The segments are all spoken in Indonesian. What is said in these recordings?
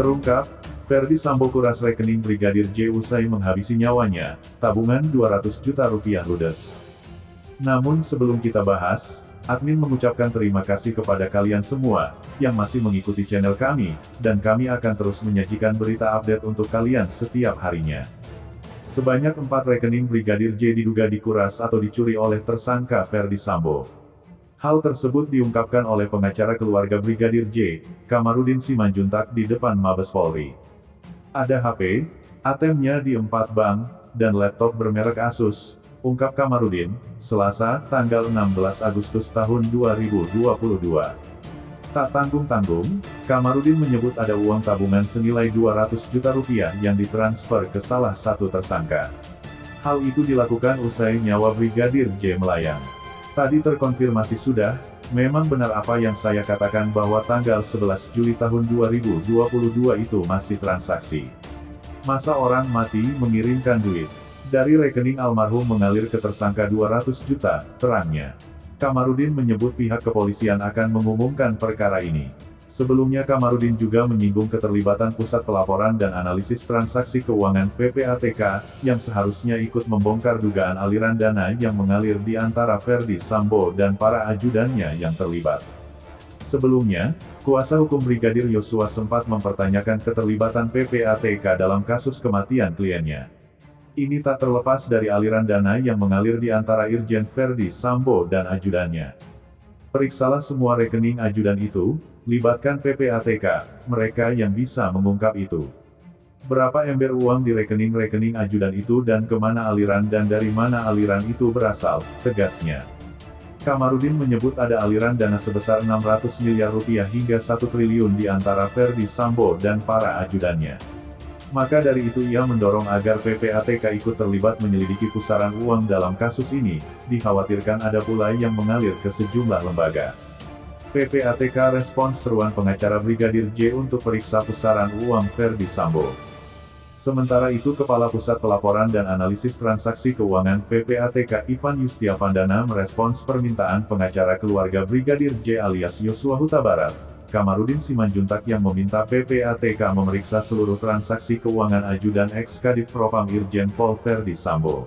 Terungkap, Ferdi Sambo kuras rekening Brigadir J usai menghabisi nyawanya, tabungan 200 juta rupiah ludes. Namun sebelum kita bahas, admin mengucapkan terima kasih kepada kalian semua, yang masih mengikuti channel kami, dan kami akan terus menyajikan berita update untuk kalian setiap harinya. Sebanyak 4 rekening Brigadir J diduga dikuras atau dicuri oleh tersangka Ferdi Sambo. Hal tersebut diungkapkan oleh pengacara keluarga Brigadir J, Kamarudin Simanjuntak di depan Mabes Polri. Ada HP, ATM-nya di 4 bank, dan laptop bermerek Asus, ungkap Kamarudin, Selasa, tanggal 16 Agustus tahun 2022. Tak tanggung-tanggung, Kamarudin menyebut ada uang tabungan senilai 200 juta rupiah yang ditransfer ke salah satu tersangka. Hal itu dilakukan usai nyawa Brigadir J melayang. Tadi terkonfirmasi sudah, memang benar apa yang saya katakan bahwa tanggal 11 Juli tahun 2022 itu masih transaksi. Masa orang mati mengirimkan duit? Dari rekening almarhum mengalir ke tersangka 200 juta, terangnya. Kamarudin menyebut pihak kepolisian akan mengumumkan perkara ini. Sebelumnya Kamarudin juga menyinggung keterlibatan Pusat Pelaporan dan Analisis Transaksi Keuangan (PPATK), yang seharusnya ikut membongkar dugaan aliran dana yang mengalir di antara Ferdi Sambo dan para ajudannya yang terlibat. Sebelumnya, kuasa hukum Brigadir Yosua sempat mempertanyakan keterlibatan PPATK dalam kasus kematian kliennya. Ini tak terlepas dari aliran dana yang mengalir di antara Irjen Ferdi Sambo dan ajudannya. Periksalah semua rekening ajudan itu, libatkan PPATK, mereka yang bisa mengungkap itu. Berapa ember uang di rekening-rekening ajudan itu dan kemana aliran dan dari mana aliran itu berasal, tegasnya. Kamarudin menyebut ada aliran dana sebesar 600 miliar rupiah hingga 1 triliun di antara Ferdi Sambo dan para ajudannya. Maka dari itu ia mendorong agar PPATK ikut terlibat menyelidiki pusaran uang dalam kasus ini, dikhawatirkan ada pula yang mengalir ke sejumlah lembaga. PPATK respons seruan pengacara Brigadir J untuk periksa pusaran uang Ferdi Sambo. Sementara itu Kepala Pusat Pelaporan dan Analisis Transaksi Keuangan PPATK Ivan Yustiavandana merespons permintaan pengacara keluarga Brigadir J alias Yosua Huta Barat, Kamarudin Simanjuntak yang meminta PPATK memeriksa seluruh transaksi keuangan ajudan ex-Kadif Propam Irjen Pol Ferdi Sambo.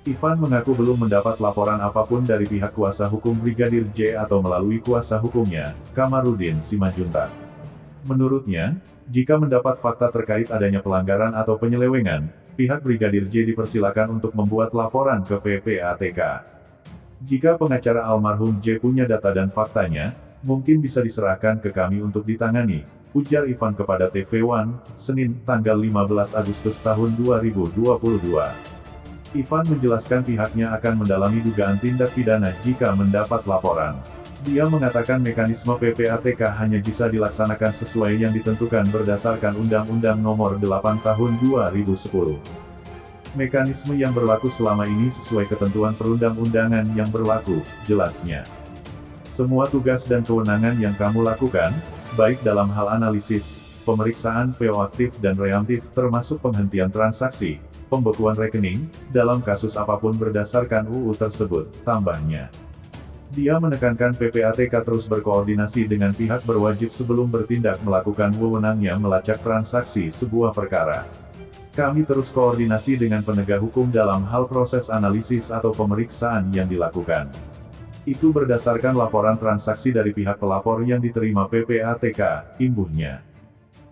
Ivan mengaku belum mendapat laporan apapun dari pihak kuasa hukum Brigadir J atau melalui kuasa hukumnya, Kamarudin Simanjuntak. Menurutnya, jika mendapat fakta terkait adanya pelanggaran atau penyelewengan, pihak Brigadir J dipersilakan untuk membuat laporan ke PPATK. Jika pengacara almarhum J punya data dan faktanya, mungkin bisa diserahkan ke kami untuk ditangani, ujar Ivan kepada TV One, Senin, tanggal 15 Agustus tahun 2022. Ivan menjelaskan pihaknya akan mendalami dugaan tindak pidana jika mendapat laporan. Dia mengatakan mekanisme PPATK hanya bisa dilaksanakan sesuai yang ditentukan berdasarkan Undang-Undang Nomor 8 Tahun 2010. Mekanisme yang berlaku selama ini sesuai ketentuan perundang-undangan yang berlaku, jelasnya. Semua tugas dan kewenangan yang kamu lakukan, baik dalam hal analisis, pemeriksaan PO aktif dan reaktif termasuk penghentian transaksi, pembekuan rekening, dalam kasus apapun berdasarkan UU tersebut, tambahnya. Dia menekankan PPATK terus berkoordinasi dengan pihak berwajib sebelum bertindak melakukan wewenangnya melacak transaksi sebuah perkara. Kami terus koordinasi dengan penegak hukum dalam hal proses analisis atau pemeriksaan yang dilakukan. Itu berdasarkan laporan transaksi dari pihak pelapor yang diterima PPATK, imbuhnya.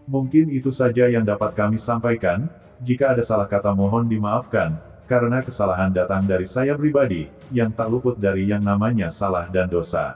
Mungkin itu saja yang dapat kami sampaikan, jika ada salah kata mohon dimaafkan, karena kesalahan datang dari saya pribadi, yang tak luput dari yang namanya salah dan dosa.